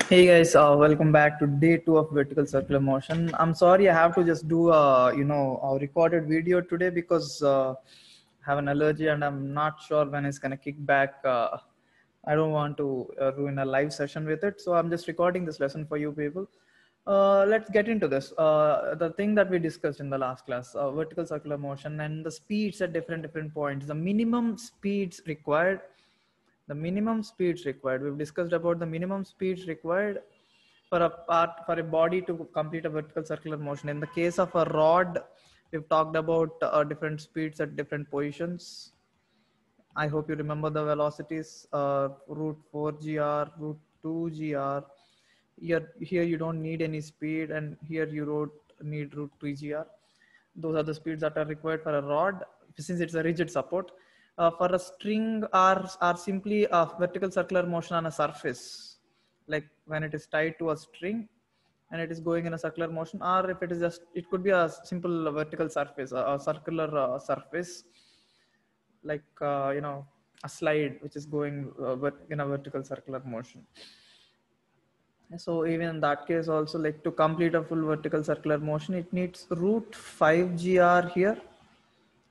Hey guys, welcome back to day 2 of vertical circular motion. I'm sorry I have to just do a recorded video today because I have an allergy and I'm not sure when it's gonna kick back. I don't want to ruin a live session with it, so I'm just recording this lesson for you people. Let's get into this. The thing that we discussed in the last class, vertical circular motion and the speeds at different points, the minimum speeds required. We've discussed about the minimum speeds required for a body to complete a vertical circular motion. In the case of a rod, we've talked about different speeds at different positions. I hope you remember the velocities, root 4 gr, root 2 gr. Here you don't need any speed, and here you need root 3 gr. Those are the speeds that are required for a rod, since it's a rigid support. For a string are simply a vertical circular motion on a surface, like when it is tied to a string and it is going in a circular motion, or if it is just, it could be a simple vertical surface, a circular surface, like a slide which is going in a vertical circular motion. So even in that case also, like to complete a full vertical circular motion, it needs root 5 gr here,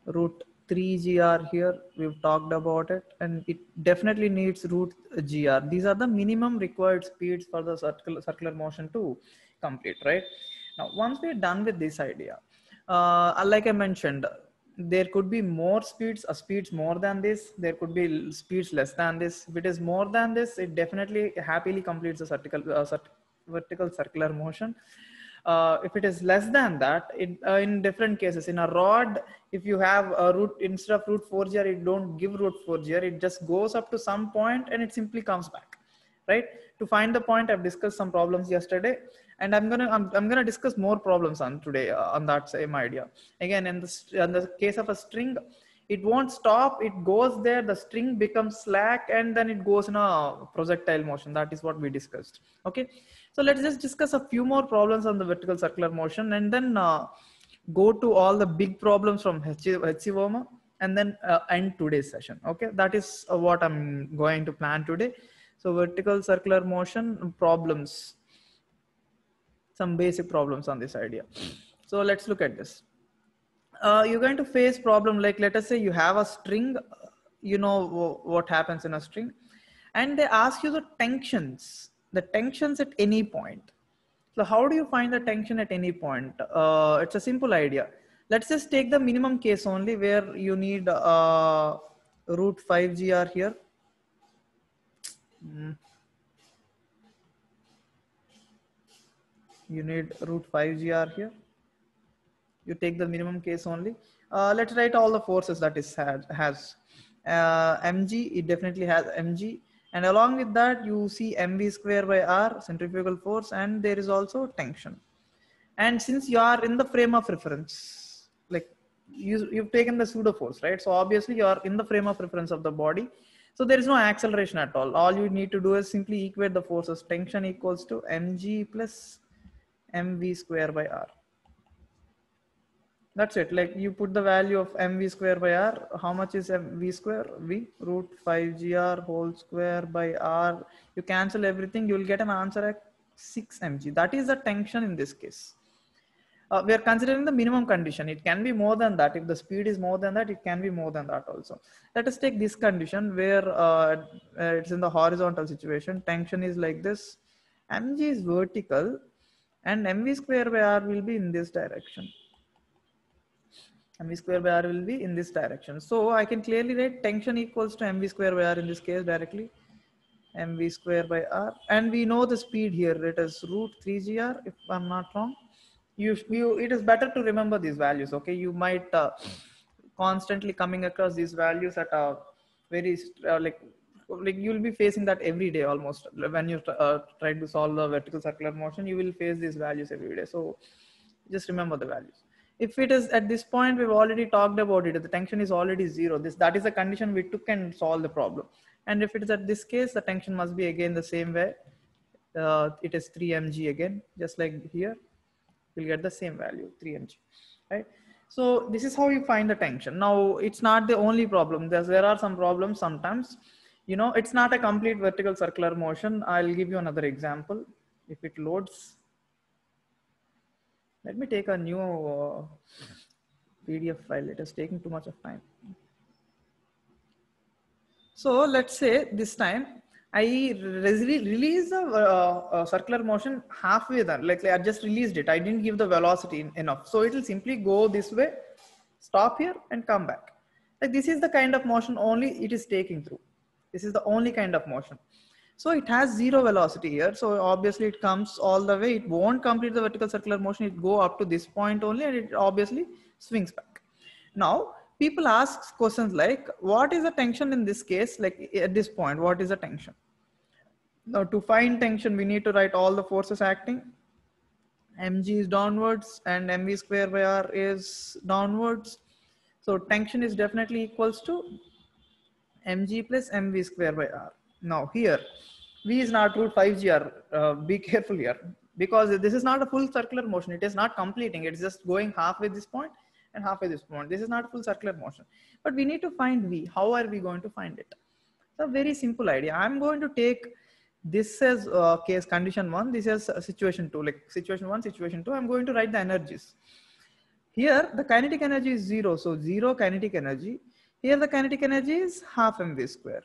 root 3 gr here. We've talked about it, and it definitely needs root gr. These are the minimum required speeds for the circular motion to complete, right? Now once we're done with this idea, like I mentioned, there could be more speeds more than this, there could be speeds less than this. If it is more than this, it definitely happily completes the vertical circular motion. If it is less than that, in different cases, in a rod, if you have a root, instead of root 4gr, it don't give root 4gr, it just goes up to some point and it simply comes back, right? To find the point, I've discussed some problems yesterday, and I'm gonna discuss more problems on today on that same idea. Again, in the case of a string, it won't stop, it goes there, the string becomes slack, and then it goes in a projectile motion. That is what we discussed. Okay, so let's just discuss a few more problems on the vertical circular motion, and then go to all the big problems from HCVOMA, and then end today's session. Okay, that is what I'm going to plan today. So vertical circular motion problems, some basic problems on this idea. So let's look at this. You're going to face problem like, let us say you have a string, you know what happens in a string, and they ask you the tensions at any point. So how do you find the tension at any point? It's a simple idea. Let's just take the minimum case only, where you need root 5gr here. You need root 5gr here. You take the minimum case only. Let's write all the forces that it has. Mg, it definitely has mg, and along with that you see mv square by r, centrifugal force, and there is also tension. And since you are in the frame of reference, like you've taken the pseudo force, right? So obviously you are in the frame of reference of the body, so there is no acceleration at all you need to do is simply equate the forces. Tension equals to mg plus mv square by r. That's it. Like you put the value of mv square by r. How much is mv square? V root 5gr whole square by r. You cancel everything, you will get an answer at 6 mg. That is the tension in this case. We are considering the minimum condition. It can be more than that. If the speed is more than that, it can be more than that also. Let us take this condition where it's in the horizontal situation. Tension is like this. Mg is vertical, and mv square by r will be in this direction. Mv square by r will be in this direction. So I can clearly write tension equals to mv square by r in this case directly. Mv square by r, and we know the speed here. It is root 3gr, if I'm not wrong. It is better to remember these values. Okay, you might constantly coming across these values at a very like you'll be facing that every day almost. When you try to solve the vertical circular motion, you will face these values every day. So just remember the values. If it is at this point, we've already talked about it, the tension is already 0. That is the condition we took and solved the problem. And if it is at this case, the tension must be again the same way. It is 3 mg again, just like here. You'll get the same value, 3 mg, right? So this is how you find the tension. Now it's not the only problem. There are some problems sometimes. You know, it's not a complete vertical circular motion. I'll give you another example. If it loads, let me take a new PDF file. It is taking too much of time. So let's say this time I release the circular motion halfway there. Like I just released it. I didn't give the velocity enough. So it will simply go this way, stop here and come back. Like this is the kind of motion only it is taking through. This is the only kind of motion. So it has zero velocity here. So obviously it comes all the way. It won't complete the vertical circular motion. It go up to this point only and it obviously swings back. Now, people ask questions like, what is the tension in this case? Like at this point, what is the tension? Now to find tension, we need to write all the forces acting. Mg is downwards and mv square by r is downwards. So tension is definitely equals to mg plus mv square by r. Now here, v is not root 5gr. Be careful here because this is not a full circular motion. It is not completing. It's just going halfway this point and halfway this point. This is not full circular motion. But we need to find v. How are we going to find it? It's a very simple idea. I'm going to take this as case condition 1. This is situation 2. Like situation 1, situation 2. I'm going to write the energies. Here the kinetic energy is 0. So 0 kinetic energy. Here the kinetic energy is half mv square.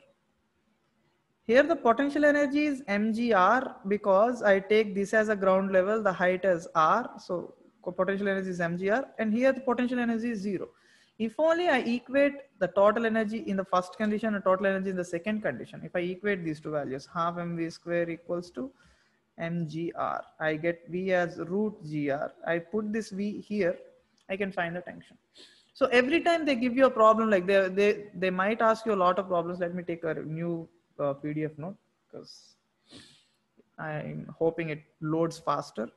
Here the potential energy is mgr because I take this as a ground level, the height as r. So potential energy is mgr and here the potential energy is 0. If only I equate the total energy in the first condition and total energy in the second condition. If I equate these two values, half mv square equals to mgr. I get v as root gr. I put this v here, I can find the tension. So every time they give you a problem, like they might ask you a lot of problems. Let me take a new PDF note because I'm hoping it loads faster.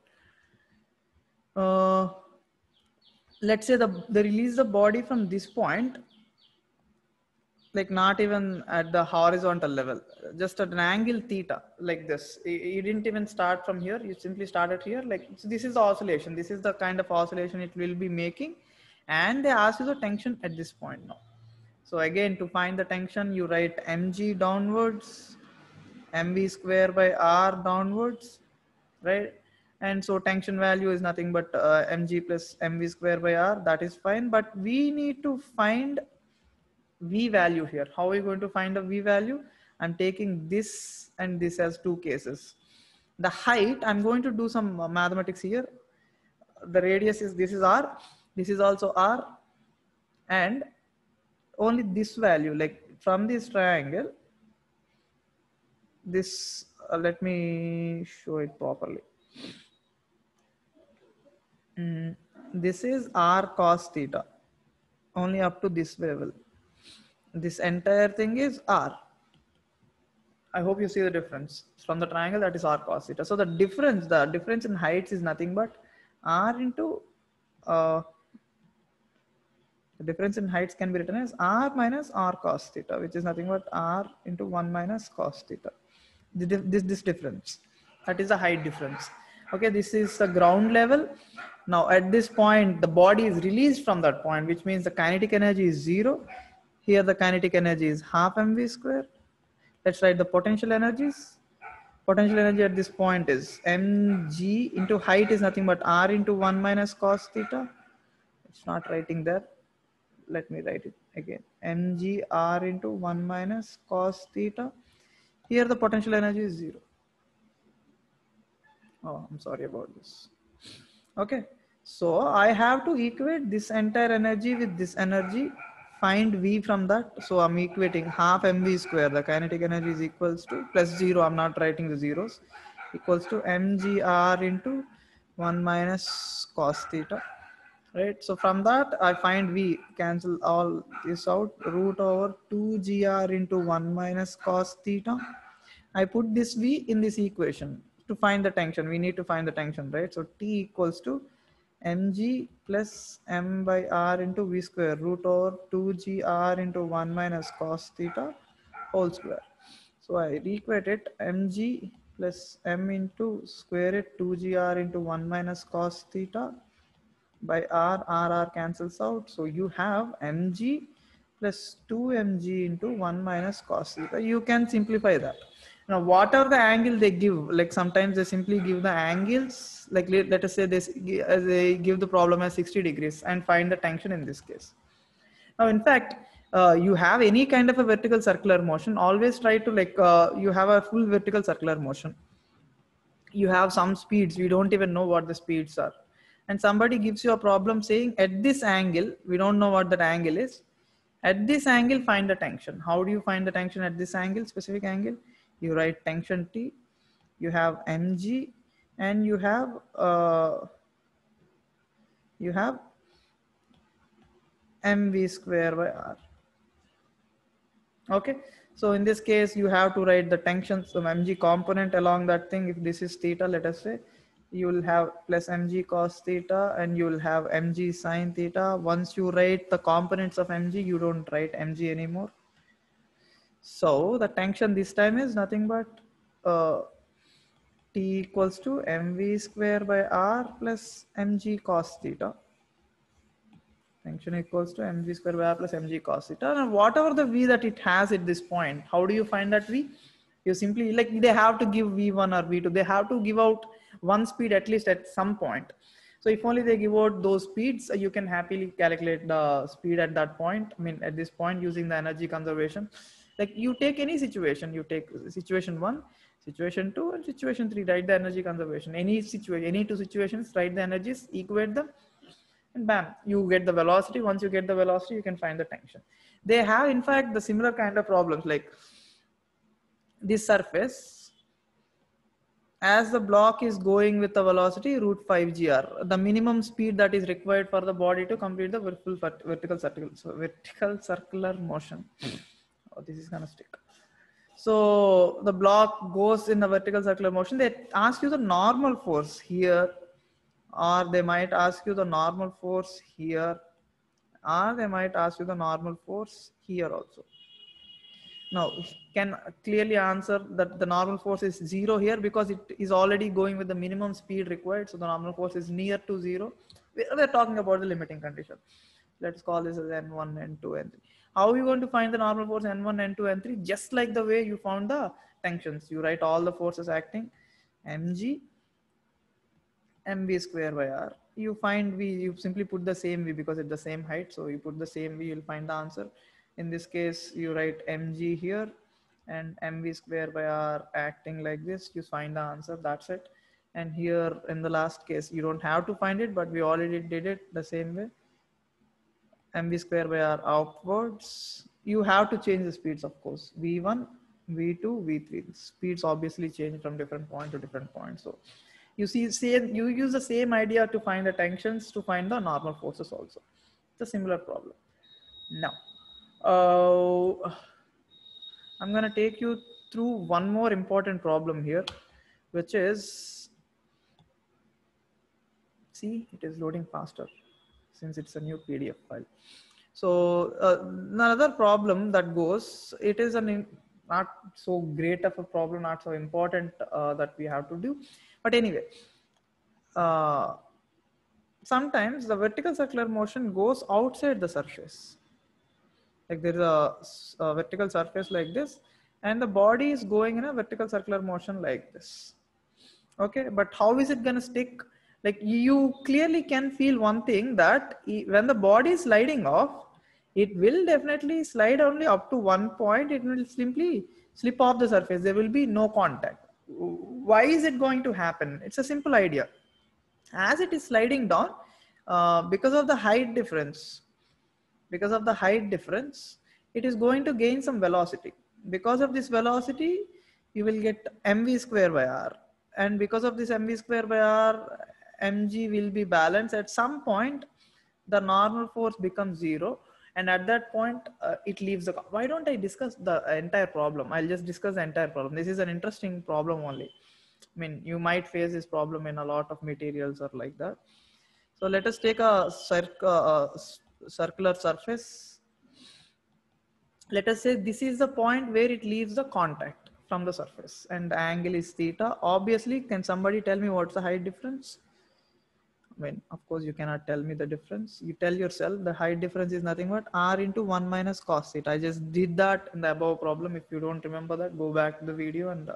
Let's say they release the body from this point, like not even at the horizontal level, just at an angle theta like this. You didn't even start from here. You simply started here. Like so this is the oscillation. This is the kind of oscillation it will be making. And they ask you the tension at this point now. So again, to find the tension, you write mg downwards, mv square by r downwards, right? And so tension value is nothing but mg plus mv square by r. That is fine, but we need to find v value here. How are we going to find a v value? I'm taking this and this as two cases. The height, I'm going to do some mathematics here. The radius is, this is r, this is also r, and only this value, like from this triangle, this let me show it properly. This is r cos theta, only up to this level. This entire thing is r. I hope you see the difference from the triangle. That is r cos theta. So the difference in heights is nothing but r into the difference in heights can be written as r minus r cos theta, which is nothing but r into 1 minus cos theta. This difference, that is the height difference. Okay, this is the ground level. Now at this point, the body is released from that point, which means the kinetic energy is 0. Here the kinetic energy is half mv square. Let's write the potential energies. Potential energy at this point is mg into height is nothing but r into 1 minus cos theta. It's not writing there. Let me write it again. mg r into 1 minus cos theta. Here the potential energy is 0. Oh, I'm sorry about this. Okay, so I have to equate this entire energy with this energy, find v from that. So I'm equating half mv square, the kinetic energy is equals to plus 0. I'm not writing the zeros, equals to mgr into 1 minus cos theta. Right, so from that I find v, cancel all this out, root over 2gr into 1 minus cos theta. I put this v in this equation to find the tension. We need to find the tension, right? So T equals to mg plus m by r into v square root over 2gr into 1 minus cos theta whole square. So I equate it, mg plus m into square root 2gr into 1 minus cos theta by r cancels out. So you have mg plus 2mg into 1 minus cos theta. You can simplify that. Now, whatever the angle they give, like sometimes they simply give the angles, like let us say they give the problem as 60 degrees and find the tension in this case. Now, in fact, you have any kind of a vertical circular motion, always try to you have a full vertical circular motion. You have some speeds, you don't even know what the speeds are. And somebody gives you a problem saying at this angle, we don't know what that angle is. At this angle, find the tension. How do you find the tension at this angle, specific angle? You write tension T, you have mg, and you have mv square by r. Okay, so in this case, you have to write the tension, some mg component along that thing. If this is theta, let us say, you will have plus mg cos theta and you will have mg sin theta. Once you write the components of mg, you don't write mg anymore. So the tension this time is nothing but T equals to mv square by r plus mg cos theta. Tension equals to mg square by r plus mg cos theta. And whatever the v that it has at this point, how do you find that v? You simply, like, they have to give v1 or v2. They have to give out one speed at least at some point. So if only they give out those speeds, you can happily calculate the speed at that point. I mean, at this point, using the energy conservation. Like, you take any situation, you take situation 1, situation 2, and situation 3, write the energy conservation. Any situation, any two situations, write the energies, equate them, and bam, you get the velocity. Once you get the velocity, you can find the tension. They have, in fact, the similar kind of problems, like this surface, as the block is going with the velocity root 5 gr, the minimum speed that is required for the body to complete the vertical circular motion. Oh, this is gonna stick. So the block goes in the vertical circular motion. They ask you the normal force here, or they might ask you the normal force here, or they might ask you the normal force here also. Now, can clearly answer that the normal force is 0 here because it is already going with the minimum speed required. So the normal force is near to 0. We're talking about the limiting condition. Let's call this as N1, N2, N3. How are you going to find the normal force N1, N2, N3? Just like the way you found the tensions. You write all the forces acting, mg, mv square by r. You find v, you simply put the same v because it's the same height. So you put the same v, you'll find the answer. In this case, you write mg here and mv square by r acting like this. You find the answer, that's it. And here in the last case, you don't have to find it, but we already did it the same way. Mv square by r outwards. You have to change the speeds, of course. V1, V2, V3. The speeds obviously change from different point to different point. So you see, you use the same idea to find the tensions, to find the normal forces also. It's a similar problem. Now, I'm going to take you through one more important problem here, which is, see, it is loading faster since it's a new PDF file. So another problem that goes, it is not so great of a problem, not so important that we have to do. But anyway, sometimes the vertical circular motion goes outside the surface. Like there is a vertical surface like this, and the body is going in a vertical circular motion like this. Okay, but how is it going to stick? Like, you clearly can feel one thing, that when the body is sliding off, it will definitely slide only up to one point. It will simply slip off the surface. There will be no contact. Why is it going to happen? It's a simple idea. As it is sliding down, because of the height difference, it is going to gain some velocity. Because of this velocity, you will get mv square by r. And because of this mv square by r, mg will be balanced. At some point, the normal force becomes 0. And at that point, it leaves the... Why don't I discuss the entire problem? I'll just discuss the entire problem. This is an interesting problem only. I mean, you might face this problem in a lot of materials or like that. So let us take a circular surface. Let us say this is the point where it leaves the contact from the surface, and the angle is theta. Obviously, can somebody tell me what's the height difference? I mean, of course, you cannot tell me the difference. You tell yourself the height difference is nothing but r into 1 minus cos theta. I just did that in the above problem. If you don't remember that, go back to the video and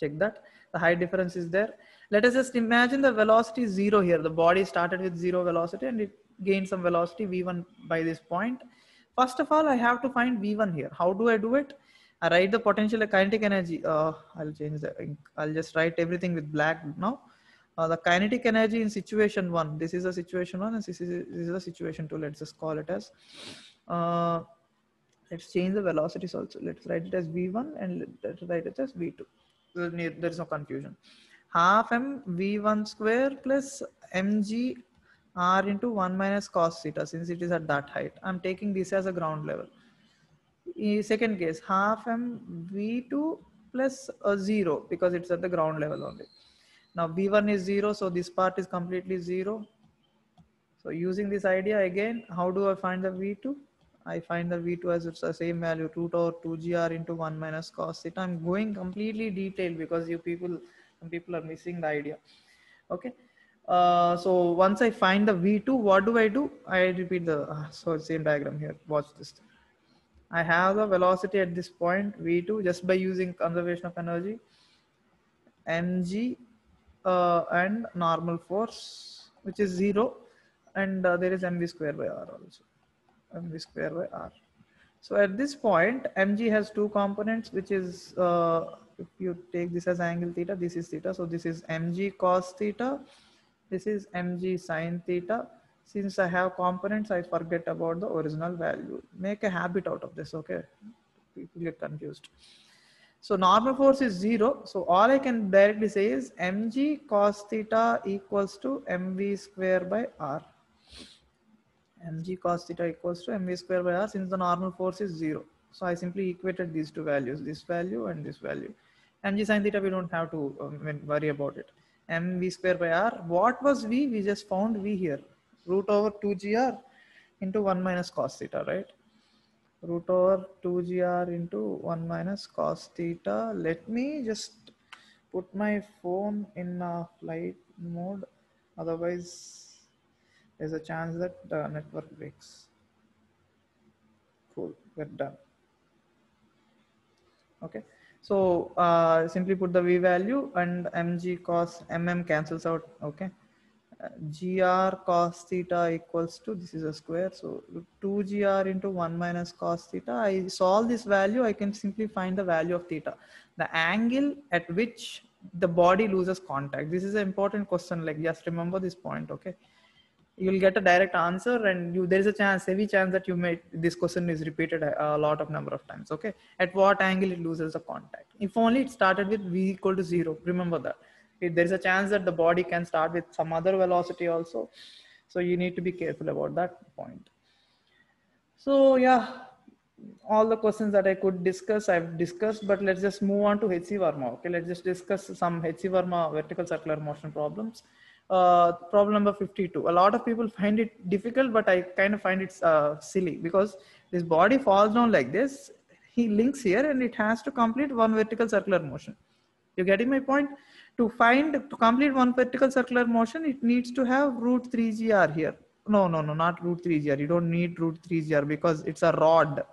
check that. The height difference is there. Let us just imagine the velocity is 0 here. The body started with 0 velocity and it gained some velocity v1 by this point. First of all, I have to find v1 here. How do I do it? I write the potential kinetic energy. I'll change the ink. I'll just write everything with black now. The kinetic energy in situation 1, this is a situation 1 and this is a situation 2. Let's just call it as let's change the velocities also. Let's write it as v1 and let's write it as v2. There is no confusion. Half m v1 square plus mg r into 1 minus cos theta, since it is at that height. I'm taking this as a ground level. In second case, half m v2 plus a 0 because it's at the ground level only. Now v1 is 0, so this part is completely 0. So using this idea again, how do I find the v2? I find the v2 as it's the same value, root over 2gr into 1 minus cos theta. I'm going completely detailed because some people are missing the idea. Okay. So once I find the v2, what do? I repeat the so same diagram here. Watch this. I have the velocity at this point v2 just by using conservation of energy, mg and normal force, which is 0, and there is mv square by r also, mv square by r. So at this point, mg has two components, which is if you take this as angle theta, this is theta, so this is mg cos theta, this is mg sin theta. Since I have components, I forget about the original value. Make a habit out of this, okay? People get confused. So normal force is 0. So all I can directly say is mg cos theta equals to mv square by r. Mg cos theta equals to mv square by r, since the normal force is 0. So I simply equated these two values, this value and this value. Mg sin theta, we don't have to worry about it. Mv square by r. What was v? We just found v here. Root over 2gr into 1 minus cos theta, right? Root over 2gr into 1 minus cos theta. Let me just put my phone in flight mode. Otherwise, there's a chance that the network breaks. Cool, we're done. Okay. So simply put the v value and mg cos cancels out. Okay. Gr cos theta equals to, this is a square, so 2gr into 1 minus cos theta. I solve this value, I can simply find the value of theta, the angle at which the body loses contact. This is an important question, like just remember this point. Okay, you'll get a direct answer, and there is a chance, heavy chance, that this question is repeated a lot of number of times. Okay, at what angle it loses the contact? If only it started with v equal to 0, remember that. There is a chance that the body can start with some other velocity also, so you need to be careful about that point. So yeah, all the questions that I could discuss, I've discussed, but let's just move on to HC Verma. Okay, let's just discuss some HC Verma vertical circular motion problems. Problem number 52. A lot of people find it difficult, but I kind of find it silly, because this body falls down like this, he links here, and it has to complete one vertical circular motion. You getting my point? To complete one vertical circular motion, it needs to have root 3gr here. No, not root 3gr. You don't need root 3gr because it's a rod.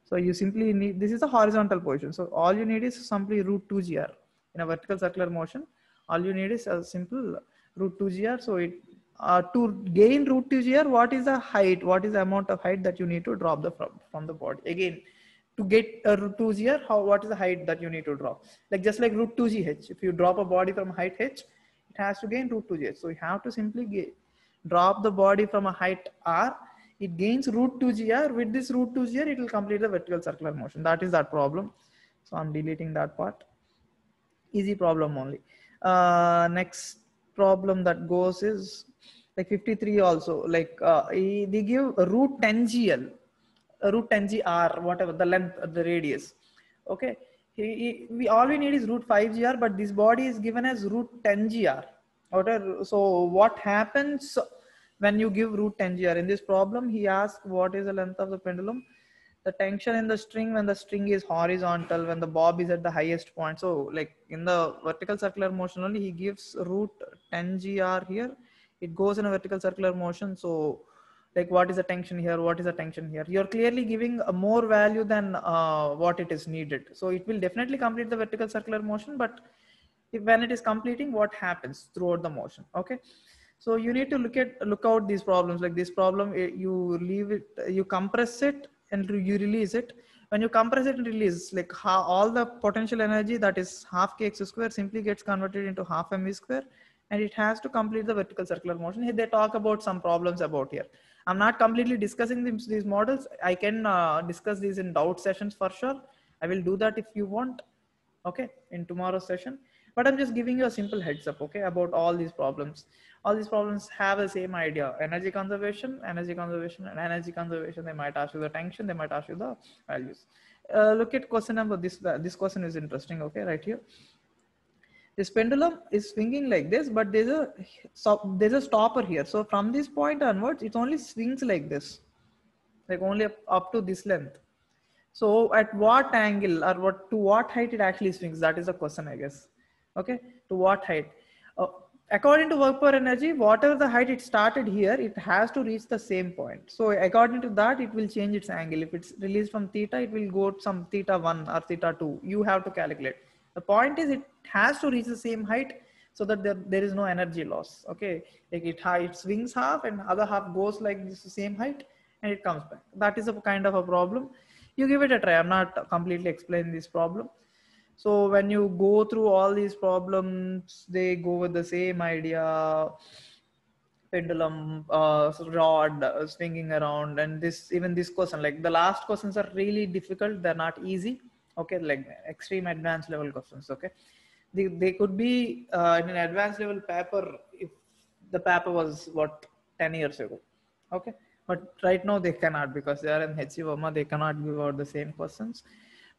So you simply need, this is a horizontal position. So all you need is simply root 2gr. In a vertical circular motion, all you need is a simple root 2gr. So to gain root 2gr, what is the height? What is the amount of height that you need to drop from the body? Again, to get a root 2gr, what is the height that you need to drop? Like just like root 2gh, if you drop a body from height h, it has to gain root 2gh. So you have to simply drop the body from a height r, it gains root 2gr. With this root 2gr, it will complete the vertical circular motion. That is that problem. So I'm deleting that part. Easy problem only. Next problem that goes is like 53 also. Like they give root 10gl, root 10gr, whatever the length, the radius. Okay, all we need is root 5gr, but this body is given as root 10gr. So what happens when you give root 10gr? In this problem, he asks what is the length of the pendulum, the tension in the string when the string is horizontal, when the bob is at the highest point. So like in the vertical circular motion only, he gives root 10gr here. it goes in a vertical circular motion. So like what is the tension here, what is the tension here, you're clearly giving a more value than what it is needed. So it will definitely complete the vertical circular motion, but when it is completing, what happens throughout the motion? Okay, so you need to look out these problems. Like this problem, you leave it, you compress it and you release it. When you compress it and release, like how all the potential energy, that is half kx square, simply gets converted into half mv square, and it has to complete the vertical circular motion. Here they talk about some problems about here. I'm not completely discussing these models. I can discuss these in doubt sessions for sure. I will do that if you want, okay, in tomorrow's session. But I'm just giving you a simple heads up, okay, about all these problems. All these problems have the same idea: energy conservation, energy conservation, and energy conservation. They might ask you the tension, they might ask you the values. Look at question number, this question is interesting, okay, right here. This pendulum is swinging like this, but there's a stopper here. So from this point onwards, it only swings like this, like only up to this length. So at what angle or to what height it actually swings? That is the question, I guess. Okay, to what height? According to work per energy, whatever the height it started here, it has to reach the same point. So according to that, it will change its angle. If it's released from theta, it will go to some theta 1 or theta 2. You have to calculate. The point is it has to reach the same height so that there is no energy loss. Okay, like it swings half and other half goes like this, same height, and it comes back. That is a kind of a problem. You give it a try. I'm not completely explaining this problem. So when you go through all these problems, they go with the same idea: pendulum, rod swinging around. And even this question, like the last questions are really difficult. They're not easy. Okay, like extreme advanced level questions. Okay, they could be in an advanced level paper if the paper was what 10 years ago. Okay, but right now they cannot, because they are in HC Verma. They cannot give out the same questions.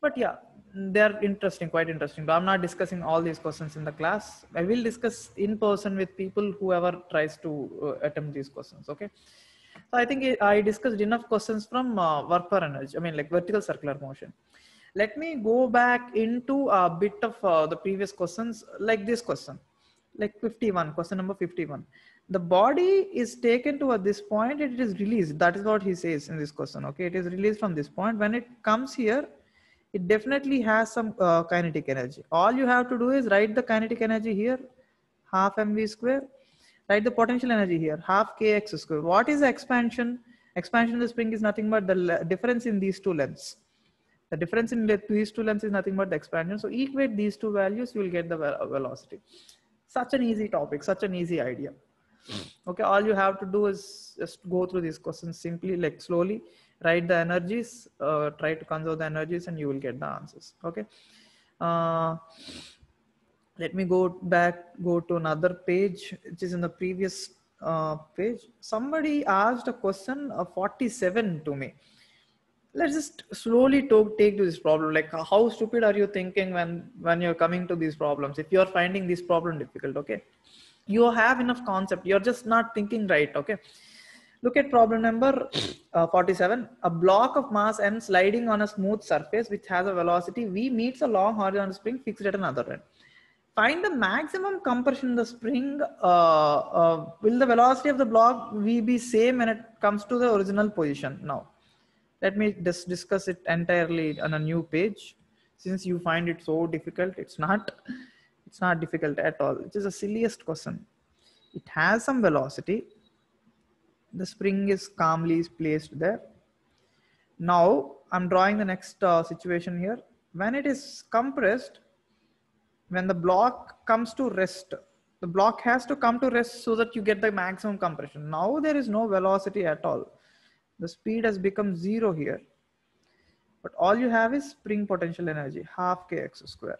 But yeah, they're interesting, quite interesting. But I'm not discussing all these questions in the class. I will discuss in person with people, whoever tries to attempt these questions. Okay. So I think I discussed enough questions from work per energy. I mean, like vertical circular motion. Let me go back into a bit of the previous questions, like this question, like 51, question number 51. The body is taken to this point, it is released. That is what he says in this question. Okay, it is released from this point. When it comes here, it definitely has some kinetic energy. All you have to do is write the kinetic energy here, half mv square. Write the potential energy here, half kx square. What is the expansion? Expansion of the spring is nothing but the difference in these two lengths. The difference in these two lengths is nothing but the expansion. So equate these two values, you will get the velocity. Such an easy topic, such an easy idea. Okay, all you have to do is just go through these questions simply, like slowly, write the energies, try to conserve the energies, and you will get the answers. Okay. Let me go to another page, which is in the previous page. Somebody asked a question of 47 to me. Let's just slowly take to this problem. Like, how stupid are you thinking when you're coming to these problems? If you're finding this problem difficult, okay, you have enough concept, you're just not thinking right. Okay, look at problem number 47. A block of mass m sliding on a smooth surface which has a velocity v meets a long horizontal spring fixed at another end. Find the maximum compression in the spring. Will the velocity of the block v be same when it comes to the original position? Now let me just discuss it entirely on a new page. Since you find it so difficult, it's not difficult at all. It is the silliest question. It has some velocity. The spring is calmly placed there. Now I'm drawing the next situation here. When it is compressed, when the block comes to rest, the block has to come to rest so that you get the maximum compression. Now there is no velocity at all. The speed has become 0 here, but all you have is spring potential energy, half kx square.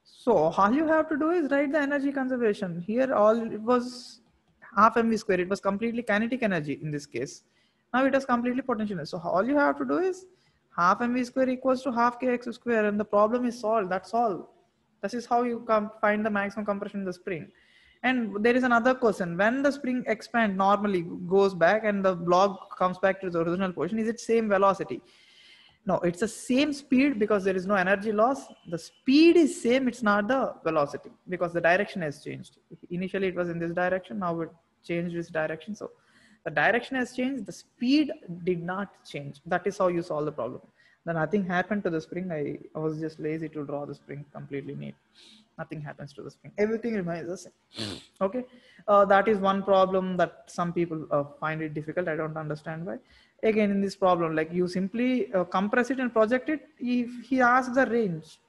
So all you have to do is write the energy conservation here. All it was half mv square. It was completely kinetic energy in this case. Now it is completely potential. So all you have to do is half mv square equals to half kx square, and the problem is solved. That's all. This is how you find the maximum compression in the spring. And there is another question: when the spring expands, normally goes back and the block comes back to the original position, is it same velocity? No, it's the same speed because there is no energy loss. The speed is same, it's not the velocity, because the direction has changed. Initially it was in this direction, now changed its direction. So the direction has changed, the speed did not change. That is how you solve the problem. Then nothing happened to the spring. I was just lazy to draw the spring completely neat. Nothing happens to the spring. Everything remains the same. Okay. That is one problem that some people find it difficult. I don't understand why. Again, in this problem, like you simply compress it and project it. If he asks the range,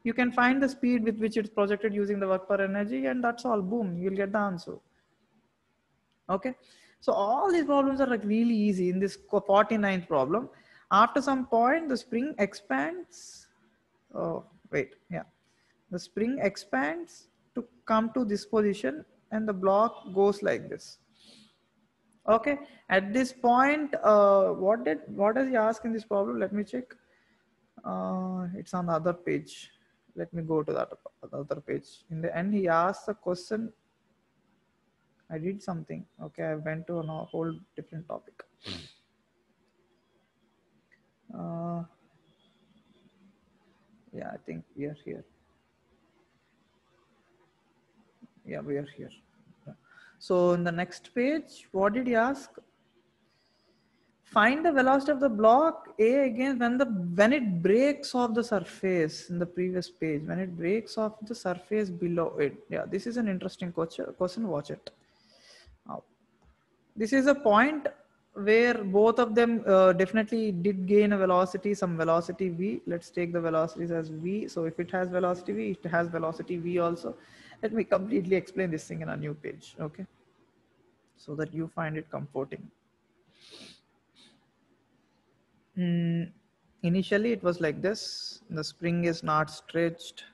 you can find the speed with which it's projected using the work per energy, and that's all. Boom, you'll get the answer. Okay, so all these problems are like really easy. In this 49th problem, after some point the spring expands. Oh wait, yeah, the spring expands to come to this position and the block goes like this. Okay, at this point, what does he ask in this problem? Let me check. It's on the other page. Let me go to that the other page. In the end, he asks a question. I did something. Okay, I went to a whole different topic. Yeah, I think we are here. Yeah, we are here. Yeah. So in the next page, what did he ask? Find the velocity of the block A again when it breaks off the surface in the previous page. When it breaks off the surface below it. Yeah, this is an interesting question. Watch it. Now, this is a point where both of them definitely did gain a velocity, some velocity v. Let's take the velocities as v. So if it has velocity v, it has velocity v also. Let me completely explain this thing in a new page, okay? So that you find it comforting. Initially it was like this. The spring is not stretched.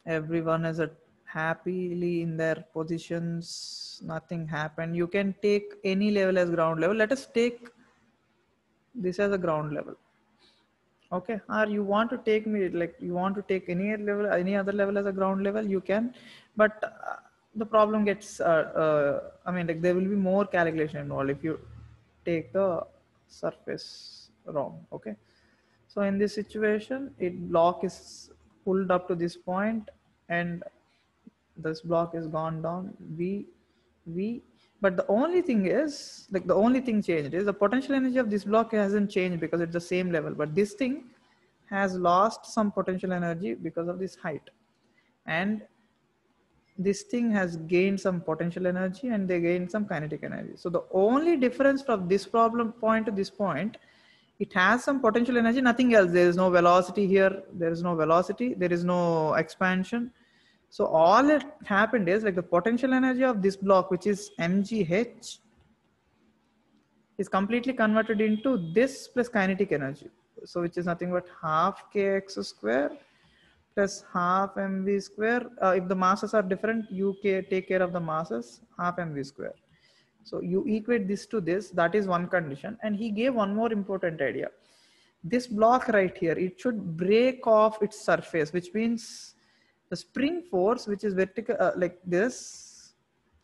Everyone is happily in their positions. Nothing happened. You can take any level as ground level. Let us take this as a ground level. Okay, or you want to take me like you want to take any other level as a ground level, you can, but the problem gets I mean, like there will be more calculation involved if you take the surface wrong. Okay, so in this situation, block is pulled up to this point and this block is gone down v, but the only thing is, like the only thing changed is the potential energy of this block hasn't changed because it's the same level, but this thing has lost some potential energy because of this height, and this thing has gained some potential energy and they gain some kinetic energy. So the only difference from this problem point to this point, it has some potential energy, nothing else. There is no velocity here, there is no velocity, there is no expansion. So all it happened is like the potential energy of this block, which is mgh, is completely converted into this plus kinetic energy. So which is nothing but half kx square plus half mv square. If the masses are different, you take care of the masses, half mv square. So you equate this to this, that is one condition. And he gave one more important idea. This block right here, it should break off its surface, which means the spring force, which is vertical, like this,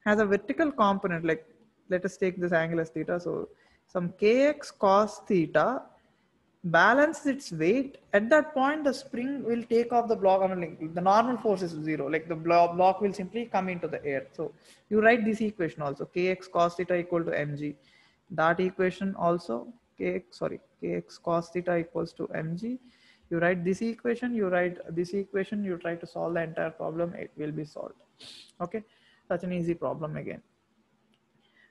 has a vertical component. Like let us take this angle as theta. So some kx cos theta balance its weight. At that point, the spring will take off the block. I mean, like, the normal force is zero. Like the block will simply come into the air. So you write this equation also, kx cos theta equal to mg. That equation also, kx cos theta equals to mg. You write this equation, you write this equation, you try to solve the entire problem, it will be solved. Okay, such an easy problem again.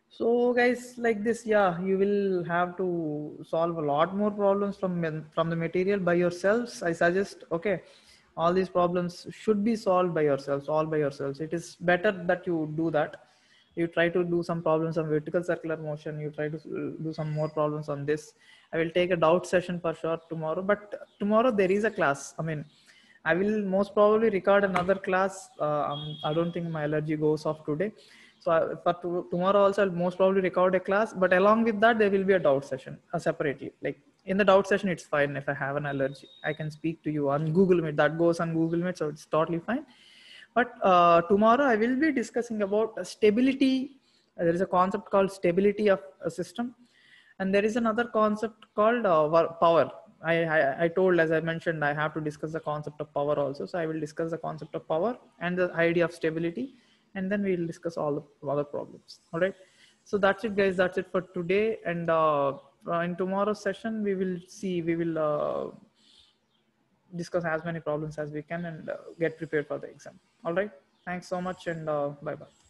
So guys, like this, yeah, you will have to solve a lot more problems from the material by yourselves. I suggest, okay, all these problems should be solved by yourselves, all by yourselves. It is better that you do that. You try to do some problems on vertical circular motion. You try to do some more problems on this. I will take a doubt session for sure tomorrow, but tomorrow there is a class. I mean, I will most probably record another class. I don't think my allergy goes off today. So for tomorrow also, I'll most probably record a class, but along with that, there will be a doubt session separately. Like in the doubt session, it's fine if I have an allergy. I can speak to you on Google Meet. That goes on Google Meet, so it's totally fine. But tomorrow I will be discussing about stability. There is a concept called stability of a system. And there is another concept called power. I told, as I mentioned, I have to discuss the concept of power also. So I will discuss the concept of power and the idea of stability. and then we'll discuss all the other problems. All right. So that's it, guys. That's it for today. And in tomorrow's session, we will discuss as many problems as we can and get prepared for the exam. All right. Thanks so much, and bye bye.